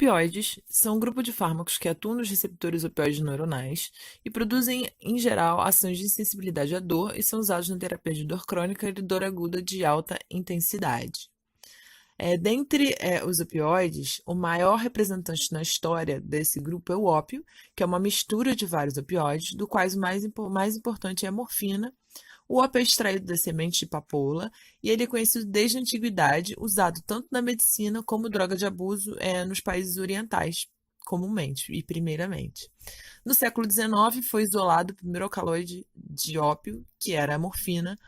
Opioides são um grupo de fármacos que atuam nos receptores opioides neuronais e produzem, em geral, ações de insensibilidade à dor e são usados na terapia de dor crônica e de dor aguda de alta intensidade. Dentre os opioides, o maior representante na história desse grupo é o ópio, que é uma mistura de vários opioides, do quais o mais importante é a morfina. O ópio é extraído da semente de papoula e ele é conhecido desde a antiguidade, usado tanto na medicina como droga de abuso nos países orientais, comumente e primeiramente. No século XIX foi isolado o primeiro alcaloide de ópio, que era a morfina,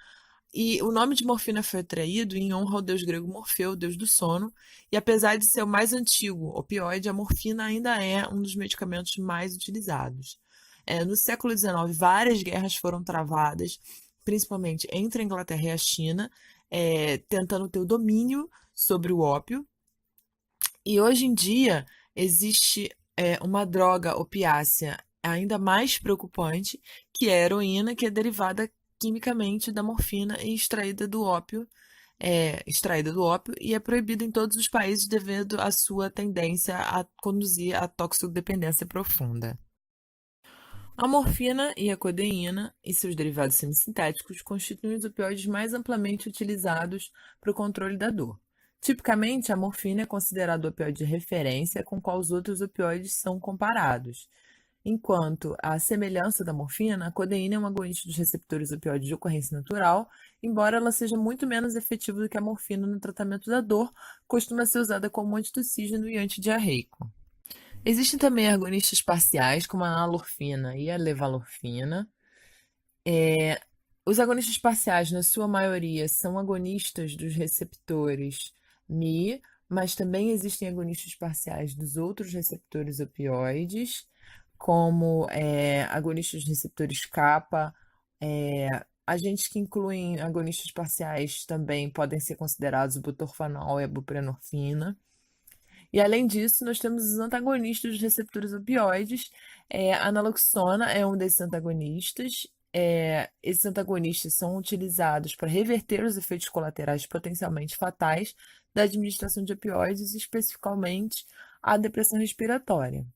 e o nome de morfina foi atraído em honra ao deus grego Morfeu, deus do sono, e apesar de ser o mais antigo opioide, a morfina ainda é um dos medicamentos mais utilizados. No século XIX, várias guerras foram travadas, principalmente entre a Inglaterra e a China, tentando ter o domínio sobre o ópio. E hoje em dia existe uma droga opiácea ainda mais preocupante, que é a heroína, que é derivada quimicamente da morfina e extraída do ópio e é proibida em todos os países devido à sua tendência a conduzir à toxicodependência profunda. A morfina e a codeína e seus derivados semissintéticos constituem os opioides mais amplamente utilizados para o controle da dor. Tipicamente, a morfina é considerada o opioide de referência com qual os outros opioides são comparados. Enquanto a semelhança da morfina, a codeína é um agonista dos receptores opioides de ocorrência natural, embora ela seja muito menos efetiva do que a morfina no tratamento da dor, costuma ser usada como antitussígeno e antidiarreico. Existem também agonistas parciais, como a nalorfina e a levalorfina. Os agonistas parciais, na sua maioria, são agonistas dos receptores Mi, mas também existem agonistas parciais dos outros receptores opioides, como agonistas de receptores kappa. Agentes que incluem agonistas parciais também podem ser considerados o butorfanol e a buprenorfina. E além disso, nós temos os antagonistas dos receptores opioides. A naloxona é um desses antagonistas. Esses antagonistas são utilizados para reverter os efeitos colaterais potencialmente fatais da administração de opioides, especificamente a depressão respiratória.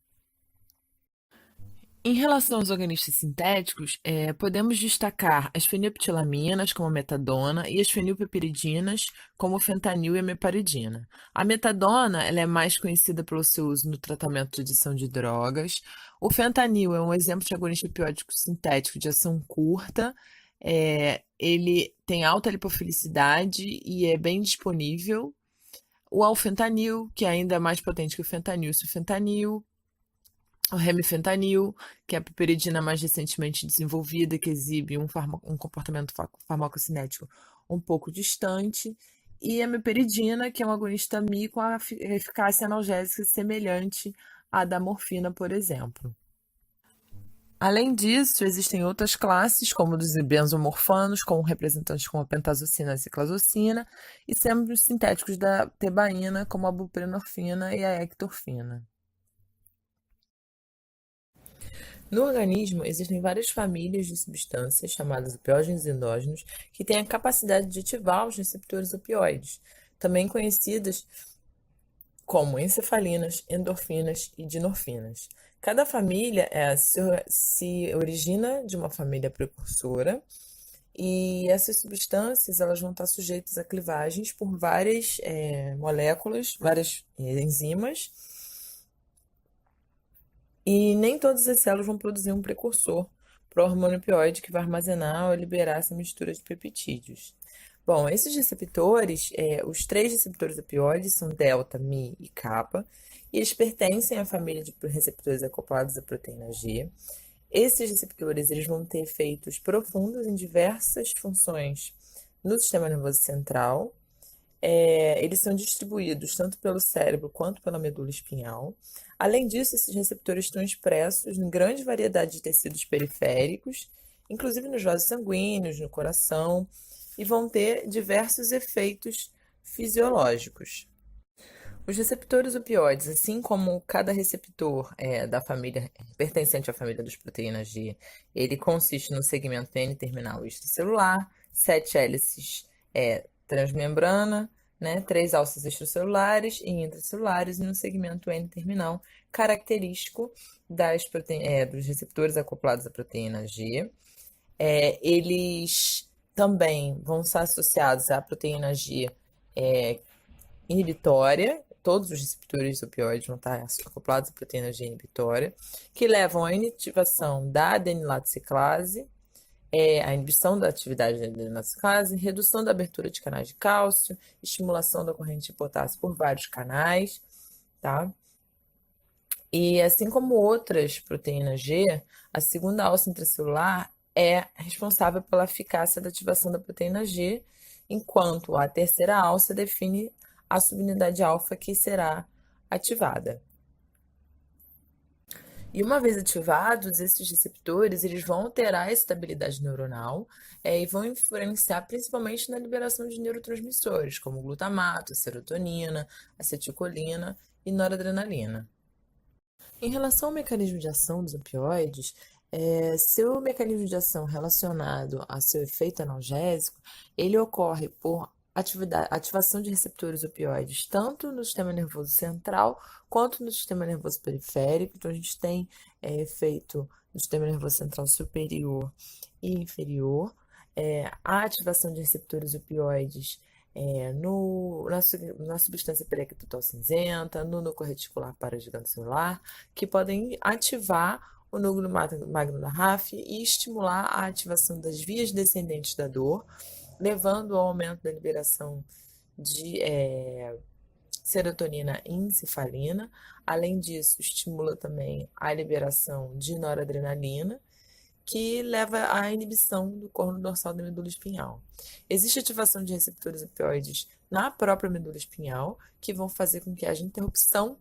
Em relação aos organismos sintéticos, podemos destacar as fenilpetilaminas, como a metadona, e as fenilpepiridinas, como o fentanil e a meparidina. A metadona ela é mais conhecida pelo seu uso no tratamento de adição de drogas. O fentanil é um exemplo de agonista opioídico sintético de ação curta. Ele tem alta lipofilicidade e é bem disponível. O alfentanil, que é ainda mais potente que o fentanil, o sulfentanil, o remifentanil, que é a piperidina mais recentemente desenvolvida, que exibe um comportamento farmacocinético um pouco distante, e a meperidina, que é um agonista Mi com a eficácia analgésica semelhante à da morfina, por exemplo. Além disso, existem outras classes, como dos benzomorfanos, com representantes como a pentazocina e a ciclazocina, e sempre os sintéticos da tebaína, como a buprenorfina e a ectorfina. No organismo, existem várias famílias de substâncias, chamadas opioides endógenos, que têm a capacidade de ativar os receptores opioides, também conhecidas como encefalinas, endorfinas e dinorfinas. Cada família se origina de uma família precursora e essas substâncias elas vão estar sujeitas a clivagens por várias moléculas, várias enzimas, e nem todas as células vão produzir um precursor para o hormônio opioide que vai armazenar ou liberar essa mistura de peptídeos. Bom, esses receptores, os três receptores opioides são delta, mi e kappa, e eles pertencem à família de receptores acoplados à proteína G. Esses receptores eles vão ter efeitos profundos em diversas funções no sistema nervoso central. Eles são distribuídos tanto pelo cérebro quanto pela medula espinhal. Além disso, esses receptores estão expressos em grande variedade de tecidos periféricos, inclusive nos vasos sanguíneos, no coração, e vão ter diversos efeitos fisiológicos. Os receptores opioides, assim como cada receptor da família pertencente à família das proteínas G, ele consiste no segmento N-terminal extracelular, 7 hélices transmembrana, né? 3 alças extracelulares e intracelulares e um segmento N-terminal, característico dos receptores acoplados à proteína G. Eles também vão estar associados à proteína G inibitória, todos os receptores opioides vão estar acoplados à proteína G inibitória, que levam à inativação da adenilato ciclase, a inibição da atividade da adenilato ciclase, redução da abertura de canais de cálcio, estimulação da corrente de potássio por vários canais, tá? E assim como outras proteínas G, a segunda alça intracelular é responsável pela eficácia da ativação da proteína G, enquanto a terceira alça define a subunidade alfa que será ativada. E uma vez ativados, esses receptores eles vão alterar a estabilidade neuronal e vão influenciar principalmente na liberação de neurotransmissores, como glutamato, serotonina, acetilcolina e noradrenalina. Em relação ao mecanismo de ação dos opioides, seu mecanismo de ação relacionado a seu efeito analgésico, ele ocorre por ativação de receptores opioides, tanto no sistema nervoso central quanto no sistema nervoso periférico. Então, a gente tem efeito no sistema nervoso central superior e inferior. A ativação de receptores opioides na substância periaquetal cinzenta, no núcleo reticular paragigantocelular, que podem ativar o núcleo magno da RAF e estimular a ativação das vias descendentes da dor, levando ao aumento da liberação de serotonina e encefalina. Além disso, estimula também a liberação de noradrenalina, que leva à inibição do corno dorsal da medula espinhal. Existe ativação de receptores opioides na própria medula espinhal, que vão fazer com que haja interrupção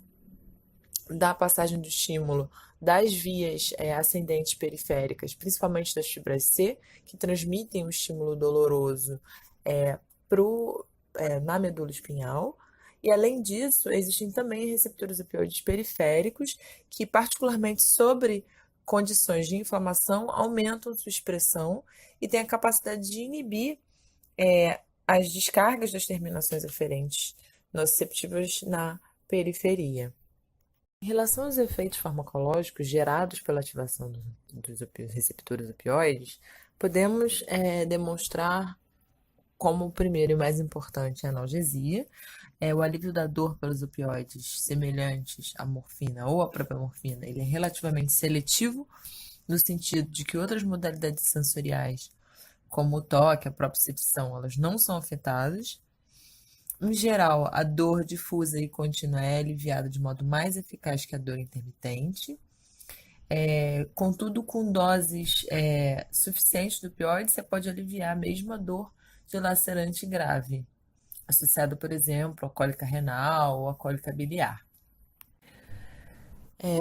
da passagem do estímulo das vias ascendentes periféricas, principalmente das fibras C, que transmitem o estímulo doloroso na medula espinhal. E, além disso, existem também receptores opioides periféricos, que, particularmente sobre condições de inflamação, aumentam sua expressão e têm a capacidade de inibir as descargas das terminações aferentes nociceptivas na periferia. Em relação aos efeitos farmacológicos gerados pela ativação dos receptores opioides, podemos demonstrar como o primeiro e mais importante a analgesia, o alívio da dor pelos opioides semelhantes à morfina ou à própria morfina. Ele é relativamente seletivo, no sentido de que outras modalidades sensoriais, como o toque, a propriocepção, elas não são afetadas. Em geral, a dor difusa e contínua é aliviada de modo mais eficaz que a dor intermitente. Contudo, com doses suficientes do opioide, você pode aliviar mesmo a dor de lacerante grave, associada, por exemplo, à cólica renal ou à cólica biliar.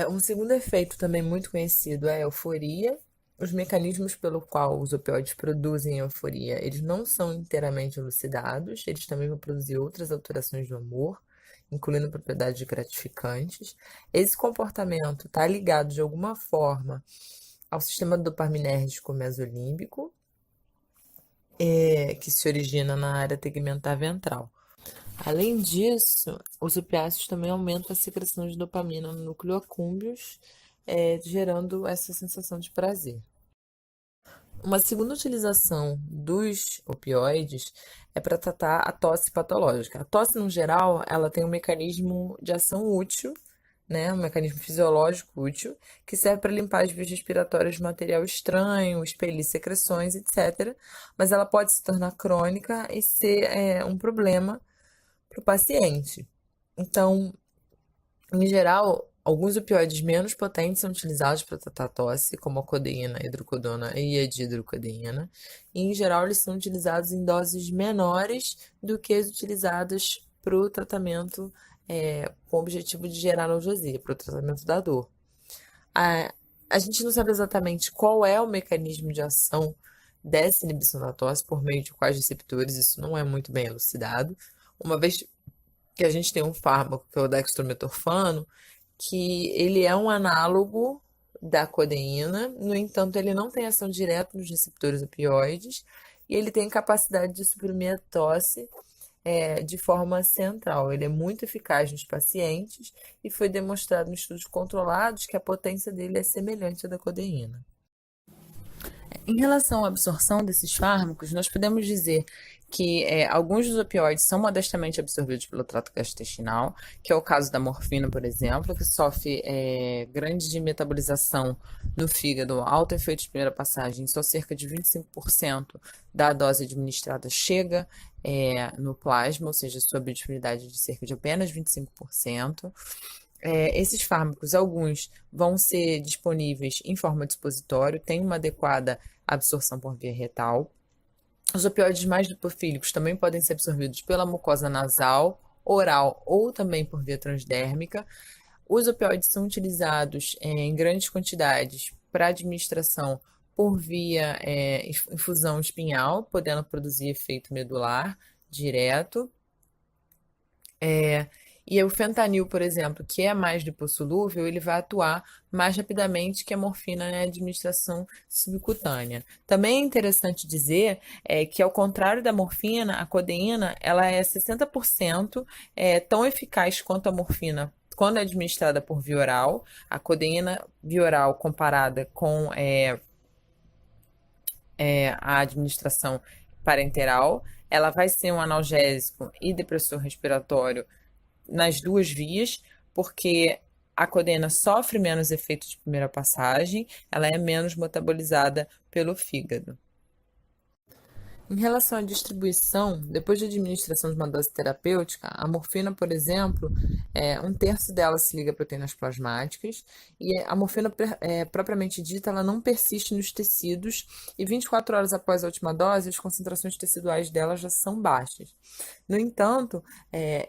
Um segundo efeito também muito conhecido é a euforia. Os mecanismos pelo qual os opioides produzem euforia, eles não são inteiramente elucidados, eles também vão produzir outras alterações do humor, incluindo propriedades gratificantes. Esse comportamento está ligado de alguma forma ao sistema dopaminérgico mesolímbico, que se origina na área tegmentar ventral. Além disso, os opiáceos também aumentam a secreção de dopamina no núcleo acúmbeos, gerando essa sensação de prazer. Uma segunda utilização dos opioides é para tratar a tosse patológica. A tosse, no geral, ela tem um mecanismo de ação útil, né, um mecanismo fisiológico útil, que serve para limpar as vias respiratórias de material estranho, expelir secreções, etc. Mas ela pode se tornar crônica e ser um problema para o paciente. Então, em geral, alguns opioides menos potentes são utilizados para tratar tosse, como a codeína, a hidrocodona e a dihidrocodona. E, em geral, eles são utilizados em doses menores do que as utilizadas para o tratamento com o objetivo de gerar analgesia, para o tratamento da dor. A gente não sabe exatamente qual é o mecanismo de ação dessa inibição da tosse, por meio de quais receptores, isso não é muito bem elucidado, uma vez que a gente tem um fármaco, que é o dextrometorfano, que ele é um análogo da codeína, no entanto, ele não tem ação direta nos receptores opioides, e ele tem capacidade de suprimir a tosse de forma central. Ele é muito eficaz nos pacientes e foi demonstrado em estudos controlados que a potência dele é semelhante à da codeína. Em relação à absorção desses fármacos, nós podemos dizer que alguns dos opioides são modestamente absorvidos pelo trato gastrointestinal, que é o caso da morfina, por exemplo, que sofre grande metabolização no fígado, alto efeito de primeira passagem, só cerca de 25% da dose administrada chega no plasma, ou seja, sob disponibilidade de cerca de apenas 25%. Esses fármacos, alguns vão ser disponíveis em forma de supositório, tem uma adequada absorção por via retal. Os opioides mais lipofílicos também podem ser absorvidos pela mucosa nasal, oral ou também por via transdérmica. Os opioides são utilizados em grandes quantidades para administração por via infusão espinhal, podendo produzir efeito medular direto. E o fentanil, por exemplo, que é mais lipossolúvel, ele vai atuar mais rapidamente que a morfina na administração subcutânea. Também é interessante dizer que, ao contrário da morfina, a codeína ela é 60% tão eficaz quanto a morfina quando é administrada por via oral. A codeína via oral comparada com a administração parenteral, ela vai ser um analgésico e depressor respiratório nas duas vias, porque a codeína sofre menos efeito de primeira passagem, ela é menos metabolizada pelo fígado. Em relação à distribuição, depois da administração de uma dose terapêutica, a morfina, por exemplo, um terço dela se liga a proteínas plasmáticas e a morfina, propriamente dita, ela não persiste nos tecidos e 24 horas após a última dose, as concentrações teciduais dela já são baixas. No entanto,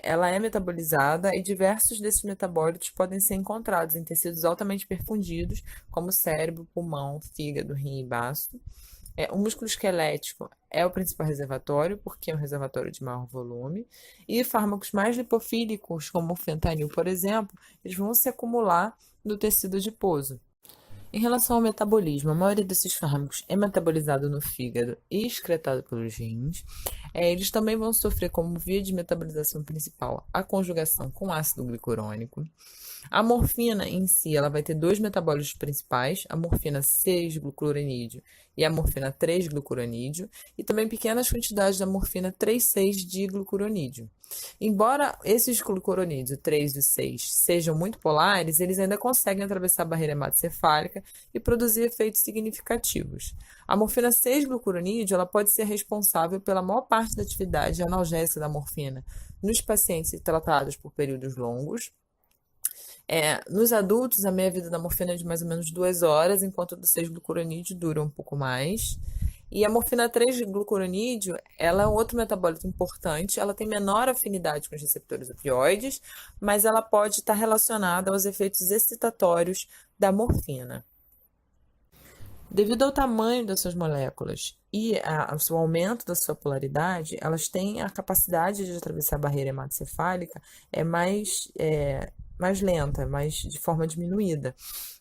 ela é metabolizada e diversos desses metabólitos podem ser encontrados em tecidos altamente perfundidos, como cérebro, pulmão, fígado, rim e baço. O músculo esquelético é o principal reservatório, porque é um reservatório de maior volume, e fármacos mais lipofílicos, como o fentanil, por exemplo, eles vão se acumular no tecido adiposo. Em relação ao metabolismo, a maioria desses fármacos é metabolizado no fígado e excretado pelos rins. Eles também vão sofrer como via de metabolização principal a conjugação com ácido glicurônico. A morfina em si, ela vai ter dois metabólitos principais, a morfina 6-glucuranídeo e a morfina 3-glucuranídeo, e também pequenas quantidades da morfina 3,6-diglucuranídeo. Embora esses glucuronídeos, o 3 e o 6, sejam muito polares, eles ainda conseguem atravessar a barreira hematocefálica e produzir efeitos significativos. A morfina 6-glucuranídeo, ela pode ser responsável pela maior parte da atividade analgésica da morfina nos pacientes tratados por períodos longos. Nos adultos, a meia-vida da morfina é de mais ou menos 2 horas, enquanto a do 6-glucuranídeo dura um pouco mais. E a morfina 3-glucuranídeo, ela é outro metabólito importante, ela tem menor afinidade com os receptores opioides, mas ela pode estar relacionada aos efeitos excitatórios da morfina. Devido ao tamanho das suas moléculas e ao seu aumento da sua polaridade, elas têm a capacidade de atravessar a barreira hematocefálica mais lenta, mais de forma diminuída.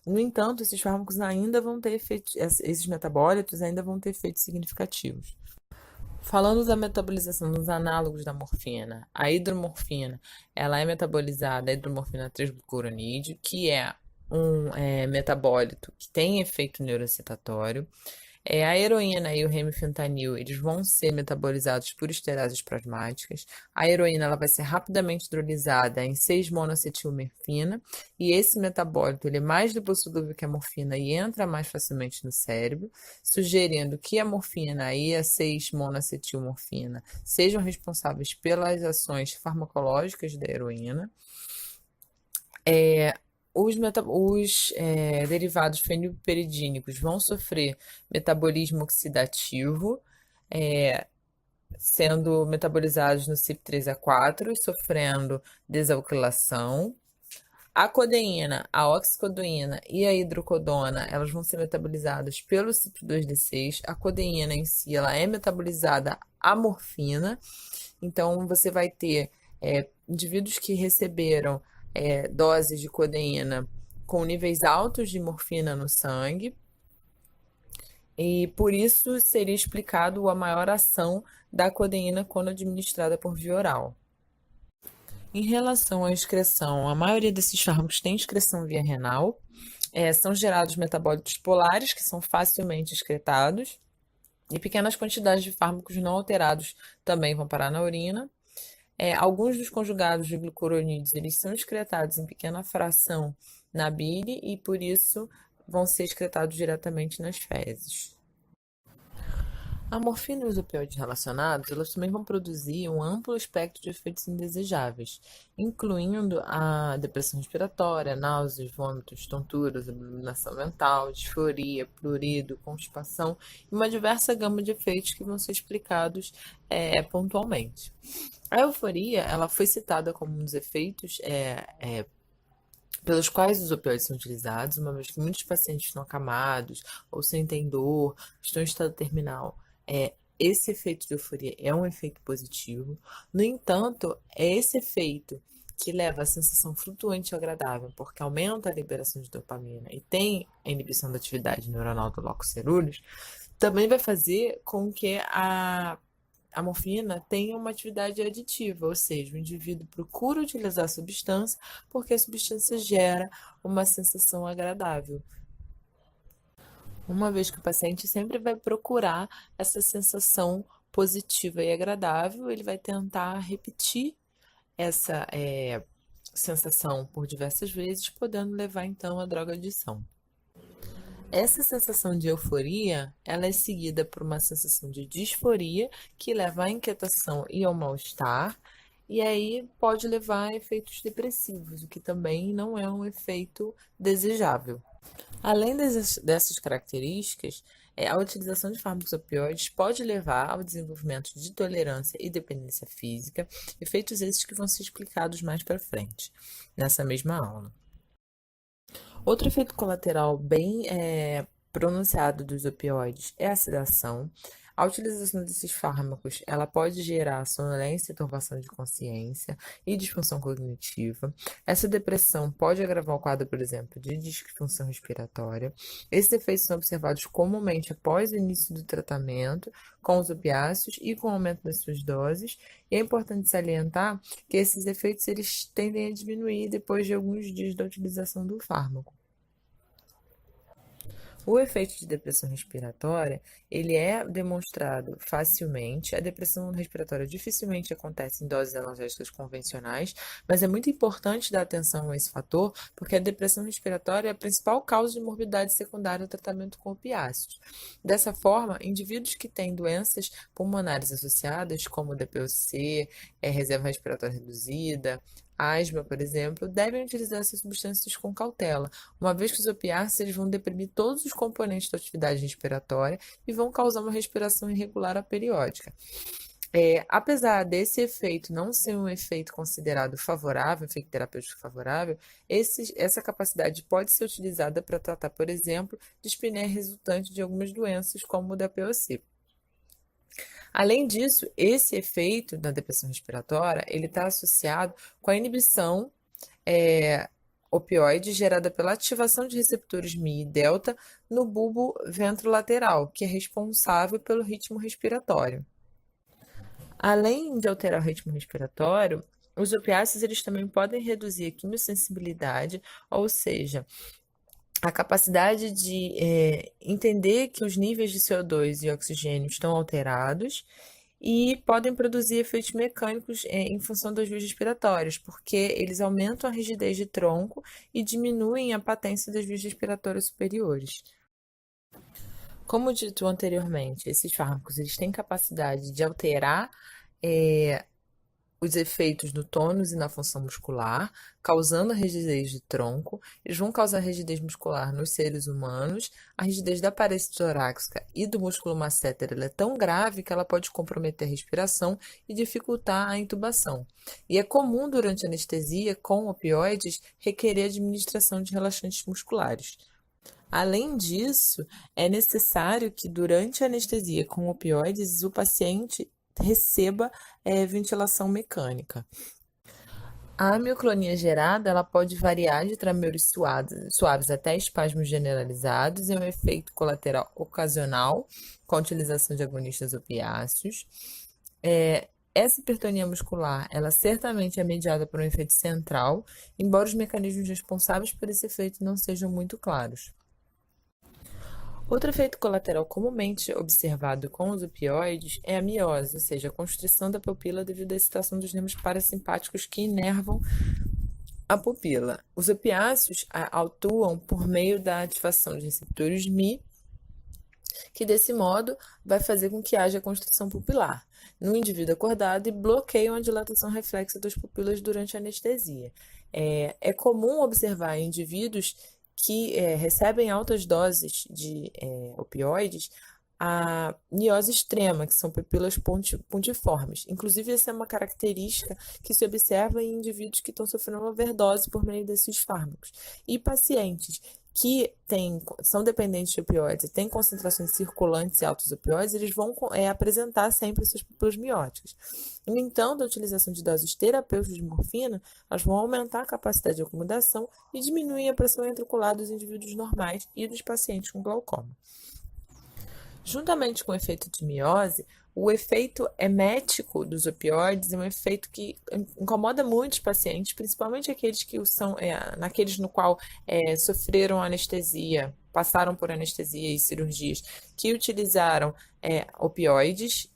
No entanto, esses fármacos ainda vão ter efeitos, esses metabólitos ainda vão ter efeitos significativos. Falando da metabolização dos análogos da morfina, a hidromorfina, ela é metabolizada, a hidromorfina 3-glucuranídeo, que é um metabólito que tem efeito neuroexcitatório. A heroína e o remifentanil, eles vão ser metabolizados por esterases plasmáticas. A heroína ela vai ser rapidamente hidrolisada em 6-monoacetilmerfina, e esse metabólito ele é mais lipossolúvel que a morfina e entra mais facilmente no cérebro, sugerindo que a morfina e a 6-monoacetilmorfina sejam responsáveis pelas ações farmacológicas da heroína. Os derivados fenilpiridínicos vão sofrer metabolismo oxidativo, sendo metabolizados no CYP3A4 e sofrendo desalquilação. A codeína, a oxicodoína e a hidrocodona, elas vão ser metabolizadas pelo CYP2D6. A codeína em si, ela é metabolizada à morfina. Então, você vai ter indivíduos que receberam doses de codeína com níveis altos de morfina no sangue. E por isso seria explicado a maior ação da codeína quando administrada por via oral. Em relação à excreção, a maioria desses fármacos tem excreção via renal. São gerados metabólitos polares, que são facilmente excretados, e pequenas quantidades de fármacos não alterados também vão parar na urina. Alguns dos conjugados de glucuronídeos, eles são excretados em pequena fração na bile e, por isso, vão ser excretados diretamente nas fezes. A morfina e os opioides relacionados, elas também vão produzir um amplo espectro de efeitos indesejáveis, incluindo a depressão respiratória, náuseas, vômitos, tonturas, abominação mental, disforia, prurido, constipação e uma diversa gama de efeitos que vão ser explicados pontualmente. A euforia, ela foi citada como um dos efeitos pelos quais os opioides são utilizados, uma vez que muitos pacientes estão acamados ou sentem dor, estão em estado terminal. Esse efeito de euforia é um efeito positivo. No entanto, é esse efeito que leva à sensação flutuante e agradável, porque aumenta a liberação de dopamina e tem a inibição da atividade neuronal do locus coeruleus, também vai fazer com que a morfina tenha uma atividade aditiva, ou seja, o indivíduo procura utilizar a substância porque a substância gera uma sensação agradável. Uma vez que o paciente sempre vai procurar essa sensação positiva e agradável, ele vai tentar repetir essa sensação por diversas vezes, podendo levar então à droga-adição. Essa sensação de euforia, ela é seguida por uma sensação de disforia, que leva à inquietação e ao mal-estar, e aí pode levar a efeitos depressivos, o que também não é um efeito desejável. Além dessas características, a utilização de fármacos opioides pode levar ao desenvolvimento de tolerância e dependência física, efeitos esses que vão ser explicados mais para frente, nessa mesma aula. Outro efeito colateral bem pronunciado dos opioides é a sedação. A utilização desses fármacos, ela pode gerar sonolência, turbação de consciência e disfunção cognitiva. Essa depressão pode agravar o quadro, por exemplo, de disfunção respiratória. Esses efeitos são observados comumente após o início do tratamento com os opiáceos e com o aumento das suas doses. E é importante salientar que esses efeitos eles tendem a diminuir depois de alguns dias da utilização do fármaco. O efeito de depressão respiratória, ele é demonstrado facilmente. A depressão respiratória dificilmente acontece em doses analgésicas convencionais, mas é muito importante dar atenção a esse fator, porque a depressão respiratória é a principal causa de morbidade secundária ao tratamento com opiáceos. Dessa forma, indivíduos que têm doenças pulmonares associadas, como DPOC, reserva respiratória reduzida, asma, por exemplo, devem utilizar essas substâncias com cautela, uma vez que os opiáceos eles vão deprimir todos os componentes da atividade respiratória e vão causar uma respiração irregular aperiódica. Apesar desse efeito não ser um efeito considerado favorável, efeito terapêutico favorável, essa capacidade pode ser utilizada para tratar, por exemplo, dispneia resultante de algumas doenças, como o da POC. Além disso, esse efeito da depressão respiratória, ele está associado com a inibição opioide gerada pela ativação de receptores Mi e delta no bulbo ventrolateral, que é responsável pelo ritmo respiratório. Além de alterar o ritmo respiratório, os opiáceos eles também podem reduzir a quimiosensibilidade, ou seja, a capacidade de entender que os níveis de CO2 e oxigênio estão alterados e podem produzir efeitos mecânicos em função das vias respiratórias, porque eles aumentam a rigidez de tronco e diminuem a patência das vias respiratórias superiores. Como dito anteriormente, esses fármacos eles têm capacidade de alterar os efeitos no tônus e na função muscular, causando a rigidez de tronco. Eles vão causar rigidez muscular nos seres humanos. A rigidez da parede torácica e do músculo masseter é tão grave que ela pode comprometer a respiração e dificultar a intubação. E é comum, durante a anestesia com opioides, requerer administração de relaxantes musculares. Além disso, é necessário que durante a anestesia com opioides o paciente receba ventilação mecânica. A mioclonia gerada, ela pode variar de tremores suaves até espasmos generalizados e é um efeito colateral ocasional com a utilização de agonistas opiáceos. Essa hipertonia muscular, ela certamente é mediada por um efeito central, embora os mecanismos responsáveis por esse efeito não sejam muito claros. Outro efeito colateral comumente observado com os opioides é a miose, ou seja, a constrição da pupila devido à excitação dos nervos parasimpáticos que inervam a pupila. Os opiáceos atuam por meio da ativação de receptores Mi, que desse modo vai fazer com que haja constrição pupilar no indivíduo acordado e bloqueiam a dilatação reflexa das pupilas durante a anestesia. É comum observar em indivíduos que recebem altas doses de opioides a miose extrema, que são pupilas pontiformes. Inclusive, essa é uma característica que se observa em indivíduos que estão sofrendo overdose por meio desses fármacos. E pacientes que são dependentes de opioides e têm concentrações circulantes e altos opioides, eles vão apresentar sempre essas pupilas mióticas. No entanto, a utilização de doses terapêuticas de morfina, elas vão aumentar a capacidade de acomodação e diminuir a pressão ventricular dos indivíduos normais e dos pacientes com glaucoma. Juntamente com o efeito de miose, o efeito emético dos opioides é um efeito que incomoda muitos pacientes, principalmente aqueles que são naqueles no qual sofreram anestesia, passaram por anestesia e cirurgias, que utilizaram opioides.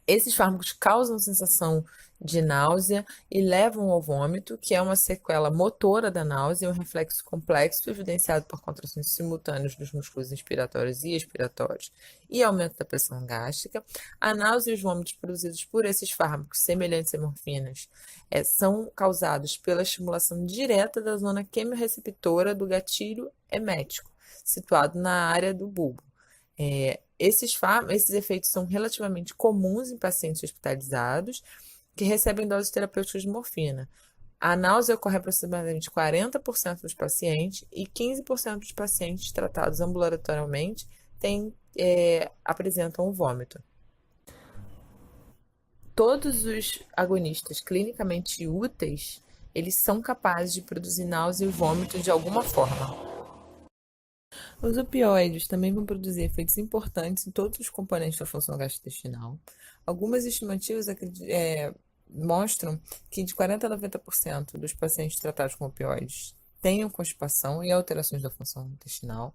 Esses fármacos causam sensação de náusea e levam ao vômito, que é uma sequela motora da náusea, um reflexo complexo evidenciado por contrações simultâneas dos músculos inspiratórios e expiratórios e aumento da pressão gástrica. A náusea e os vômitos produzidos por esses fármacos, semelhantes a morfinas, são causados pela estimulação direta da zona quimiorreceptora do gatilho emético, situado na área do bulbo. Esses efeitos são relativamente comuns em pacientes hospitalizados que recebem doses terapêuticas de morfina. A náusea ocorre aproximadamente 40% dos pacientes e 15% dos pacientes tratados ambulatorialmente apresentam vômito. Todos os agonistas clinicamente úteis, eles são capazes de produzir náusea e vômito de alguma forma. Os opioides também vão produzir efeitos importantes em todos os componentes da função gastrointestinal. Algumas estimativas mostram que de 40% a 90% dos pacientes tratados com opioides tenham constipação e alterações da função intestinal.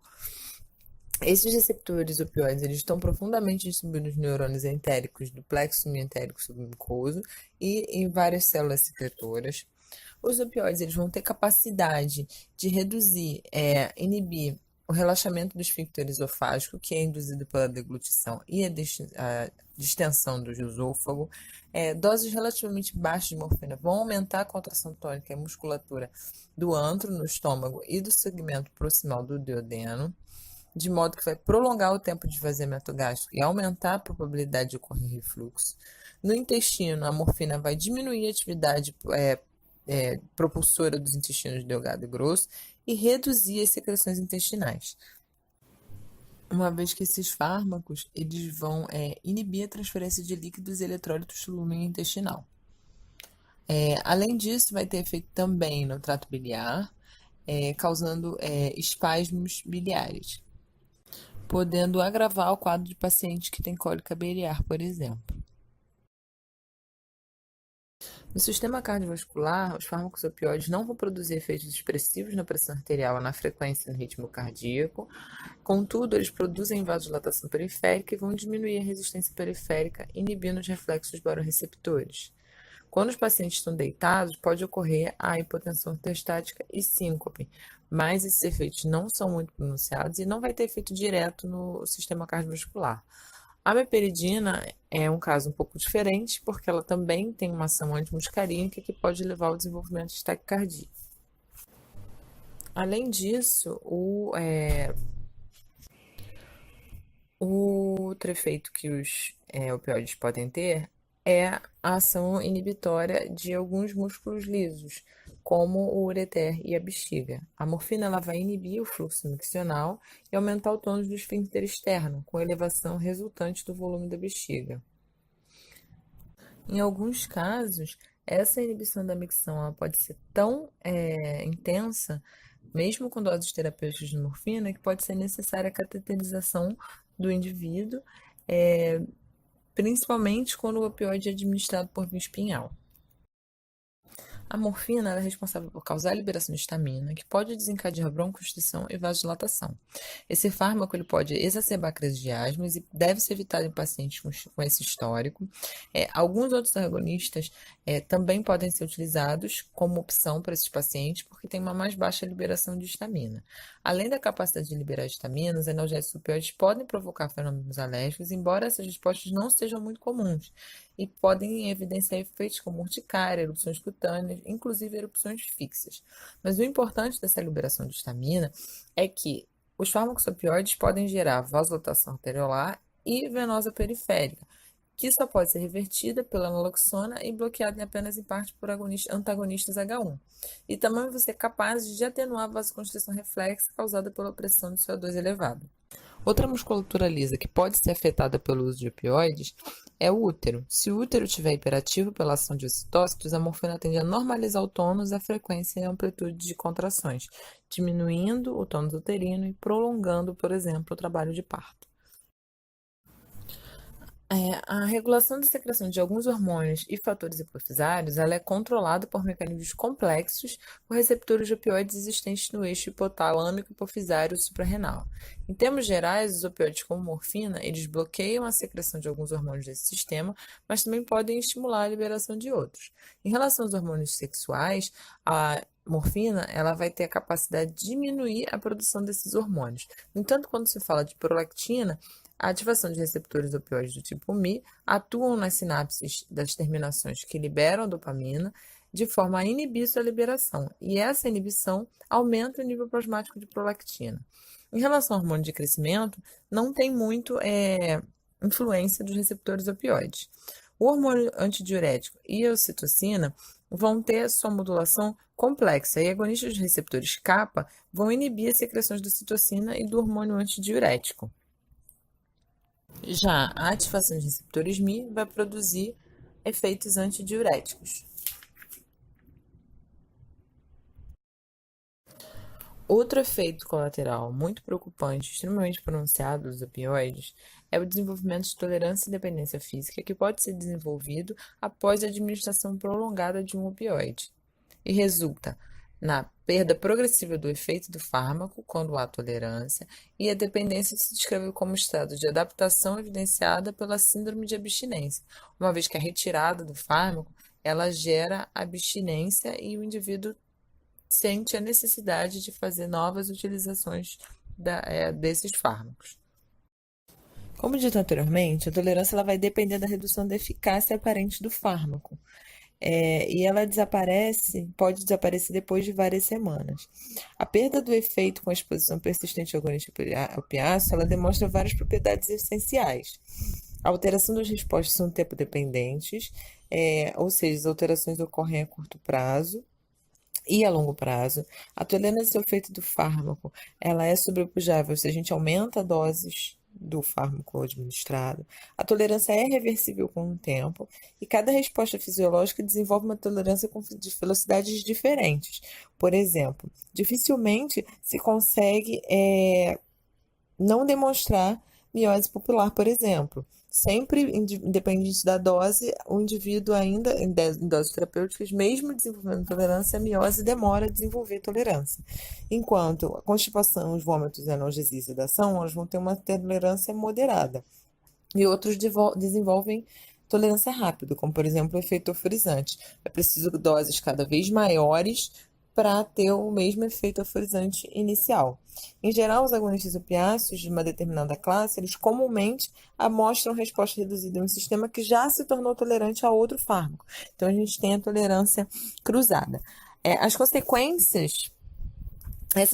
Esses receptores opioides eles estão profundamente distribuídos nos neurônios entéricos do plexo mientérico submucoso e em várias células secretoras. Os opioides eles vão ter capacidade de reduzir, inibir o relaxamento do esfíncter esofágico, que é induzido pela deglutição e a distensão do esôfago. Doses relativamente baixas de morfina vão aumentar a contração tônica e a musculatura do antro no estômago e do segmento proximal do duodeno, de modo que vai prolongar o tempo de esvaziamento gástrico e aumentar a probabilidade de ocorrer refluxo. No intestino, a morfina vai diminuir a atividade propulsora dos intestinos delgado e grosso e reduzir as secreções intestinais. Uma vez que esses fármacos eles vão inibir a transferência de líquidos e eletrólitos do lumen intestinal. Além disso, vai ter efeito também no trato biliar, causando espasmos biliares, podendo agravar o quadro de pacientes que têm cólica biliar, por exemplo. No sistema cardiovascular, os fármacos opioides não vão produzir efeitos expressivos na pressão arterial ou na frequência e no ritmo cardíaco. Contudo, eles produzem vasodilatação periférica e vão diminuir a resistência periférica, inibindo os reflexos barorreceptores. Quando os pacientes estão deitados, pode ocorrer a hipotensão ortostática e síncope, mas esses efeitos não são muito pronunciados e não vai ter efeito direto no sistema cardiovascular. A meperidina é um caso um pouco diferente, porque ela também tem uma ação antimuscarínica que pode levar ao desenvolvimento de taquicardia. Além disso, o outro efeito que os opioides podem ter é a ação inibitória de alguns músculos lisos, como o ureter e a bexiga. A morfina ela vai inibir o fluxo miccional e aumentar o tônus do esfíncter externo, com elevação resultante do volume da bexiga. Em alguns casos, essa inibição da micção ela pode ser tão intensa, mesmo com doses terapêuticas de morfina, que pode ser necessária a cateterização do indivíduo, é, principalmente quando o opioide é administrado por via espinhal. A morfina é responsável por causar a liberação de histamina, que pode desencadear broncoconstrição e vasodilatação. Esse fármaco ele pode exacerbar crises de asma e deve ser evitado em pacientes com esse histórico. Alguns outros agonistas também podem ser utilizados como opção para esses pacientes, porque tem uma mais baixa liberação de histamina. Além da capacidade de liberar histaminas, analgésicos opioides podem provocar fenômenos alérgicos, embora essas respostas não sejam muito comuns e podem evidenciar efeitos como urticária, erupções cutâneas, inclusive erupções fixas. Mas o importante dessa liberação de histamina é que os fármacos opioides podem gerar vasodilatação arteriolar e venosa periférica, que só pode ser revertida pela naloxona e bloqueada apenas em parte por antagonistas H1. E também vão ser capazes de atenuar a vasoconstrição reflexa causada pela pressão de CO2 elevada. Outra musculatura lisa que pode ser afetada pelo uso de opioides é o útero. Se o útero estiver hiperativo pela ação de ocitócitos, a morfina tende a normalizar o tônus, a frequência e a amplitude de contrações, diminuindo o tônus uterino e prolongando, por exemplo, o trabalho de parto. A regulação da secreção de alguns hormônios e fatores hipofisários ela é controlada por mecanismos complexos por receptores de opioides existentes no eixo hipotalâmico, hipofisário e suprarrenal. Em termos gerais, os opioides como morfina, eles bloqueiam a secreção de alguns hormônios desse sistema, mas também podem estimular a liberação de outros. Em relação aos hormônios sexuais, a morfina ela vai ter a capacidade de diminuir a produção desses hormônios. No entanto, quando se fala de prolactina, a ativação de receptores opioides do tipo Mi atuam nas sinapses das terminações que liberam a dopamina de forma a inibir sua liberação, e essa inibição aumenta o nível plasmático de prolactina. Em relação ao hormônio de crescimento, não tem muito influência dos receptores opioides. O hormônio antidiurético e a ocitocina vão ter sua modulação complexa, e agonistas de receptores kappa vão inibir as secreções da ocitocina e do hormônio antidiurético. Já a ativação de receptores Mi vai produzir efeitos antidiuréticos. Outro efeito colateral muito preocupante, extremamente pronunciado dos opioides, é o desenvolvimento de tolerância e dependência física que pode ser desenvolvido após a administração prolongada de um opioide e resulta na perda progressiva do efeito do fármaco quando há tolerância, e a dependência se descreve como estado de adaptação evidenciada pela síndrome de abstinência, uma vez que a retirada do fármaco ela gera abstinência e o indivíduo sente a necessidade de fazer novas utilizações desses fármacos. Como dito anteriormente, a tolerância ela vai depender da redução da eficácia aparente do fármaco. E ela pode desaparecer depois de várias semanas. A perda do efeito com a exposição persistente ao agonista opiáceo, ela demonstra várias propriedades essenciais. A alteração das respostas são tempo dependentes, ou seja, as alterações ocorrem a curto prazo e a longo prazo. A tolerância ao efeito do fármaco, ela é sobrepujável se a gente aumenta doses do fármaco administrado. A tolerância é reversível com o tempo e cada resposta fisiológica desenvolve uma tolerância de velocidades diferentes. Por exemplo, dificilmente se consegue não demonstrar miose pupilar, por exemplo. Sempre, independente da dose, o indivíduo ainda, em doses terapêuticas, mesmo desenvolvendo tolerância, a miose demora a desenvolver tolerância. Enquanto a constipação, os vômitos, a analgesia e sedação, elas vão ter uma tolerância moderada. E outros desenvolvem tolerância rápida, como, por exemplo, o efeito euforizante. É preciso doses cada vez maiores para ter o mesmo efeito euforizante inicial. Em geral, os agonistas opiáceos de uma determinada classe, eles comumente mostram resposta reduzida em um sistema que já se tornou tolerante a outro fármaco. Então, a gente tem a tolerância cruzada. Essas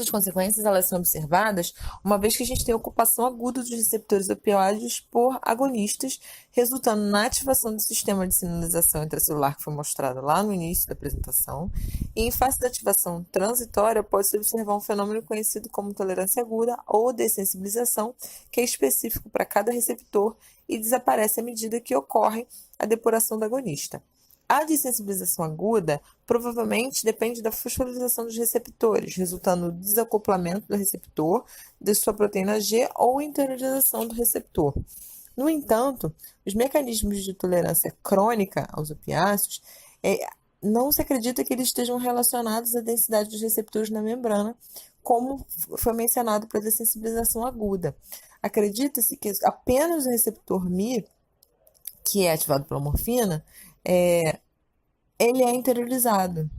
consequências elas são observadas uma vez que a gente tem ocupação aguda dos receptores opioides por agonistas, resultando na ativação do sistema de sinalização intracelular que foi mostrado lá no início da apresentação. E em face da ativação transitória, pode-se observar um fenômeno conhecido como tolerância aguda ou dessensibilização, que é específico para cada receptor e desaparece à medida que ocorre a depuração do agonista. A desensibilização aguda provavelmente depende da fosforilação dos receptores, resultando no desacoplamento do receptor de sua proteína G ou interiorização do receptor. No entanto, os mecanismos de tolerância crônica aos opiáceos não se acredita que eles estejam relacionados à densidade dos receptores na membrana, como foi mencionado para a dessensibilização aguda. Acredita-se que apenas o receptor Mi, que é ativado pela morfina, ele é interiorizado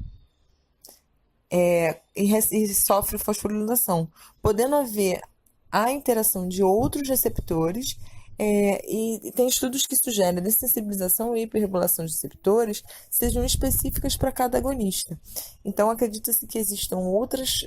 e sofre fosforilação, podendo haver a interação de outros receptores, e tem estudos que sugerem a dessensibilização e hiperregulação de receptores sejam específicas para cada agonista. Então, acredita-se que existam outros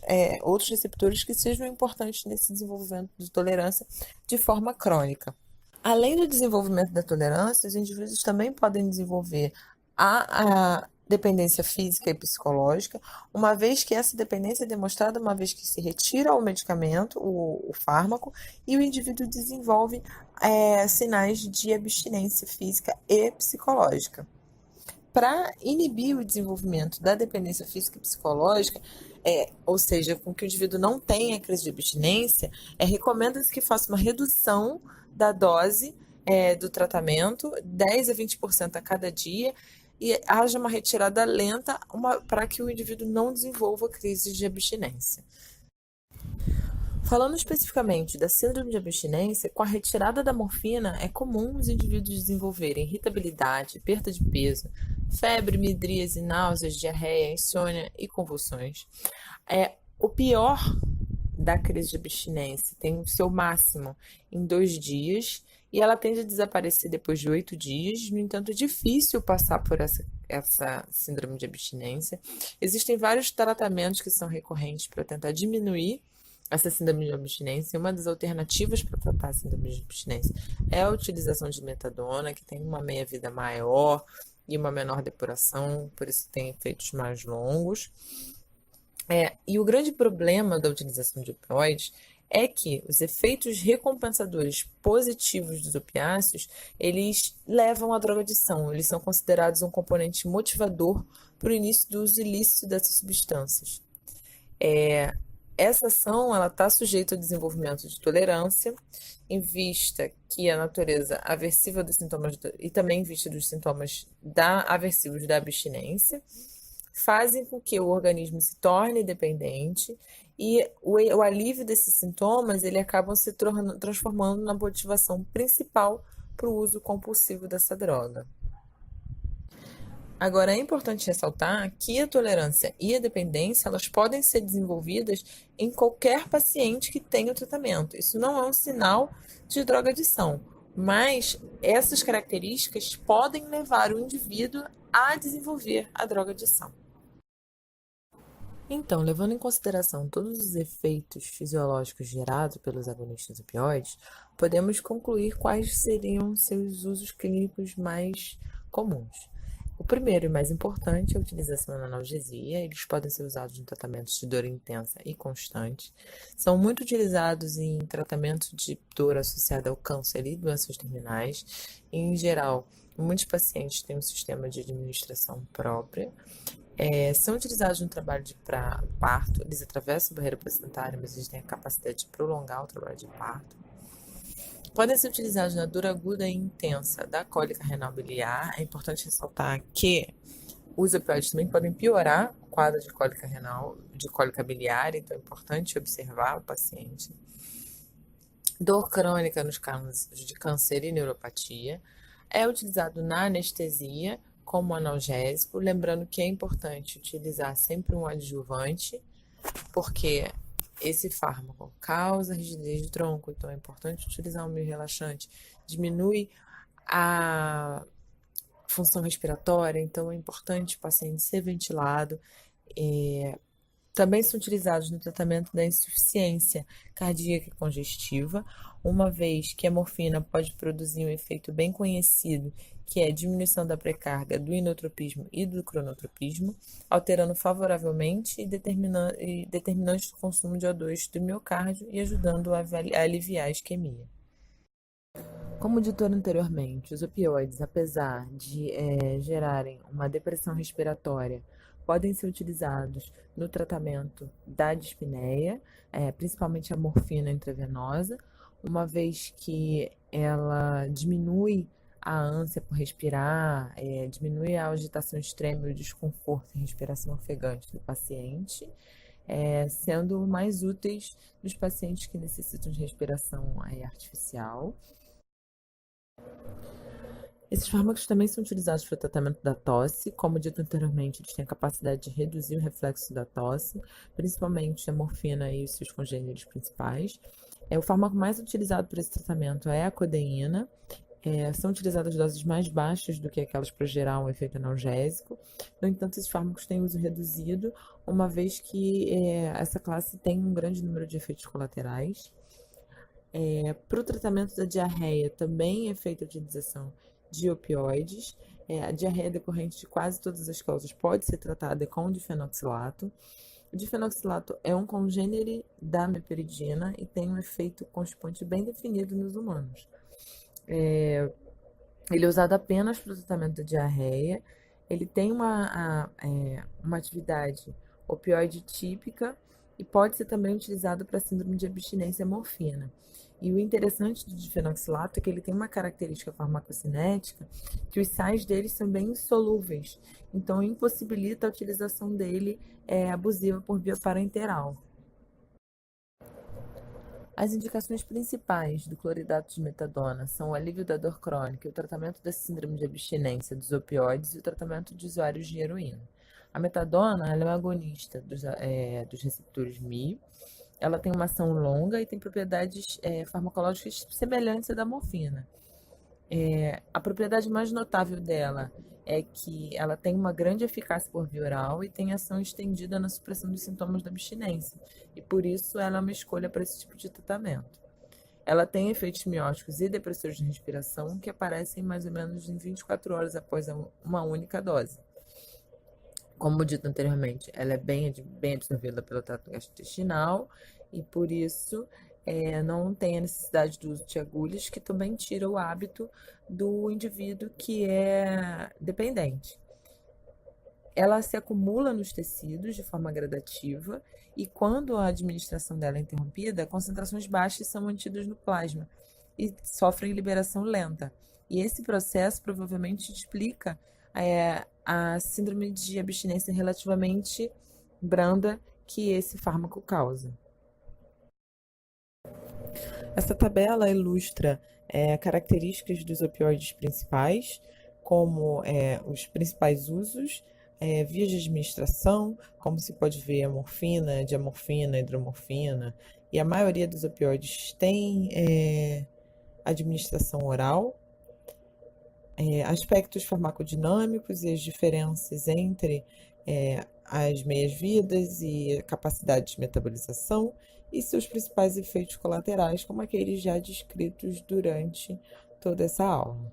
receptores que sejam importantes nesse desenvolvimento de tolerância de forma crônica. Além do desenvolvimento da tolerância, os indivíduos também podem desenvolver a dependência física e psicológica, uma vez que essa dependência é demonstrada uma vez que se retira o medicamento, o fármaco, e o indivíduo desenvolve sinais de abstinência física e psicológica. Para inibir o desenvolvimento da dependência física e psicológica, ou seja, com que o indivíduo não tenha crise de abstinência, recomenda-se que faça uma redução da dose do tratamento, 10 a 20% a cada dia, e haja uma retirada lenta para que o indivíduo não desenvolva crise de abstinência. Falando especificamente da síndrome de abstinência, com a retirada da morfina, é comum os indivíduos desenvolverem irritabilidade, perda de peso, febre, midríase, náuseas, diarreia, insônia e convulsões. O pior da crise de abstinência tem o seu máximo em 2 dias e ela tende a desaparecer depois de 8 dias. No entanto, é difícil passar por essa síndrome de abstinência. Existem vários tratamentos que são recorrentes para tentar diminuir essa síndrome de abstinência. Uma das alternativas para tratar a síndrome de abstinência é a utilização de metadona, que tem uma meia-vida maior e uma menor depuração, por isso tem efeitos mais longos. E o grande problema da utilização de opioides é que os efeitos recompensadores positivos dos opiáceos, eles levam à drogadição, eles são considerados um componente motivador para o início do uso ilícito dessas substâncias. Essa ação está sujeita ao desenvolvimento de tolerância, em vista que a natureza aversiva dos sintomas, e também em vista dos sintomas aversivos da abstinência, fazem com que o organismo se torne dependente e o alívio desses sintomas ele acabam se transformando na motivação principal para o uso compulsivo dessa droga. Agora, é importante ressaltar que a tolerância e a dependência elas podem ser desenvolvidas em qualquer paciente que tenha o tratamento. Isso não é um sinal de drogadição, mas essas características podem levar o indivíduo a desenvolver a drogadição. Então, levando em consideração todos os efeitos fisiológicos gerados pelos agonistas opioides, podemos concluir quais seriam seus usos clínicos mais comuns. O primeiro e mais importante é a utilização na analgesia. Eles podem ser usados em tratamentos de dor intensa e constante. São muito utilizados em tratamento de dor associada ao câncer e doenças terminais. Em geral, muitos pacientes têm um sistema de administração própria. São utilizados no trabalho de parto. Eles atravessam a barreira placentária, mas eles têm a capacidade de prolongar o trabalho de parto. Podem ser utilizados na dor aguda e intensa da cólica renal biliar. É importante ressaltar que os opioides também podem piorar o quadro de cólica renal, de cólica biliar, então é importante observar o paciente. Dor crônica nos casos de câncer e neuropatia. É utilizado na anestesia como analgésico, lembrando que é importante utilizar sempre um adjuvante, porque esse fármaco causa rigidez do tronco, então é importante utilizar um meio relaxante, diminui a função respiratória, então é importante o paciente ser ventilado. Também são utilizados no tratamento da insuficiência cardíaca e congestiva, uma vez que a morfina pode produzir um efeito bem conhecido, que é a diminuição da pré-carga do inotropismo e do cronotropismo, alterando favoravelmente e determinante do consumo de O2 do miocárdio e ajudando a aliviar a isquemia. Como dito anteriormente, os opioides, apesar de gerarem uma depressão respiratória, podem ser utilizados no tratamento da dispneia, principalmente a morfina intravenosa, uma vez que ela diminui a ânsia por respirar, diminui a agitação extrema e o desconforto em respiração ofegante do paciente, sendo mais úteis nos pacientes que necessitam de respiração artificial. Esses fármacos também são utilizados para o tratamento da tosse. Como dito anteriormente, eles têm a capacidade de reduzir o reflexo da tosse, principalmente a morfina e os seus congêneres principais. O fármaco mais utilizado para esse tratamento é a codeína. São utilizadas doses mais baixas do que aquelas para gerar um efeito analgésico. No entanto, esses fármacos têm uso reduzido, uma vez que essa classe tem um grande número de efeitos colaterais. Para o tratamento da diarreia, também é feita a utilização de opioides. A diarreia decorrente de quase todas as causas pode ser tratada com difenoxilato. O difenoxilato é um congênere da meperidina e tem um efeito constipante bem definido nos humanos. Ele é usado apenas para o tratamento da diarreia. Ele tem uma atividade opioide típica e pode ser também utilizado para síndrome de abstinência à morfina. E o interessante do difenoxilato é que ele tem uma característica farmacocinética que os sais dele são bem insolúveis, então impossibilita a utilização dele abusiva por via parenteral. As indicações principais do cloridato de metadona são o alívio da dor crônica, o tratamento da síndrome de abstinência dos opioides e o tratamento de usuários de heroína. A metadona ela é uma agonista dos receptores Mi. Ela tem uma ação longa e tem propriedades farmacológicas semelhantes à da morfina. A propriedade mais notável dela é que ela tem uma grande eficácia por via oral e tem ação estendida na supressão dos sintomas da abstinência, e por isso ela é uma escolha para esse tipo de tratamento. Ela tem efeitos mióticos e depressores de respiração que aparecem mais ou menos em 24 horas após uma única dose. Como dito anteriormente, ela é bem absorvida pelo trato gastrointestinal e por isso não tem a necessidade do uso de agulhas, que também tira o hábito do indivíduo que é dependente. Ela se acumula nos tecidos de forma gradativa e quando a administração dela é interrompida, concentrações baixas são mantidas no plasma e sofrem liberação lenta. E esse processo provavelmente explica a síndrome de abstinência relativamente branda que esse fármaco causa. Essa tabela ilustra características dos opioides principais, como os principais usos, vias de administração, como se pode ver a morfina, diamorfina, hidromorfina, e a maioria dos opioides tem administração oral. Aspectos farmacodinâmicos e as diferenças entre as meias-vidas e a capacidade de metabolização e seus principais efeitos colaterais, como aqueles já descritos durante toda essa aula.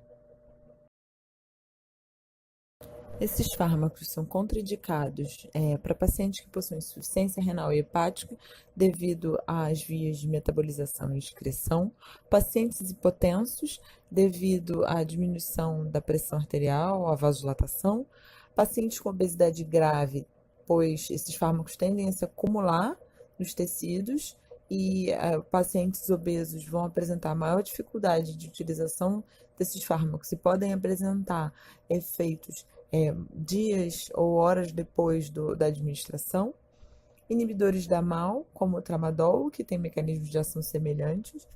Esses fármacos são contraindicados para pacientes que possuem insuficiência renal e hepática devido às vias de metabolização e excreção, pacientes hipotensos devido à diminuição da pressão arterial, à vasodilatação, pacientes com obesidade grave, pois esses fármacos tendem a se acumular nos tecidos e pacientes obesos vão apresentar maior dificuldade de utilização desses fármacos e podem apresentar efeitos dias ou horas depois da administração. Inibidores da MAO, como o tramadol, que tem mecanismos de ação semelhantes.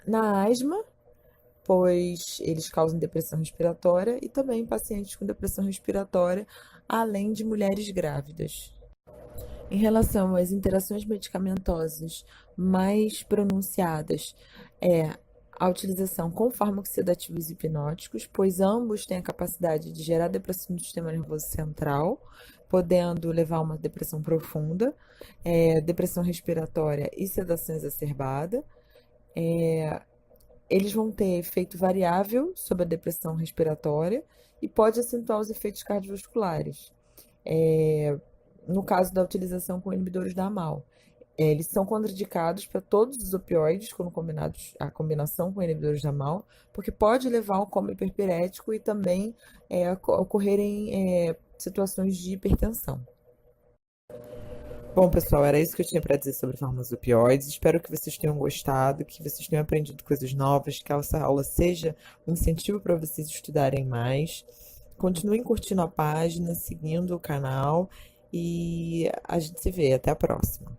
Na asma, pois eles causam depressão respiratória, e também pacientes com depressão respiratória, além de mulheres grávidas. Em relação às interações medicamentosas mais pronunciadas, a utilização com fármacos sedativos e hipnóticos, pois ambos têm a capacidade de gerar depressão do sistema nervoso central, podendo levar a uma depressão profunda, depressão respiratória e sedação exacerbada. Eles vão ter efeito variável sobre a depressão respiratória e pode acentuar os efeitos cardiovasculares. No caso da utilização com inibidores da MAO. Eles são contraindicados para todos os opioides quando combinados, a combinação com inibidores da MAO, porque pode levar ao coma hiperpirético e também ocorrerem situações de hipertensão. Bom, pessoal, era isso que eu tinha para dizer sobre farmacopioides. Espero que vocês tenham gostado, que vocês tenham aprendido coisas novas, que essa aula seja um incentivo para vocês estudarem mais. Continuem curtindo a página, seguindo o canal e a gente se vê. Até a próxima.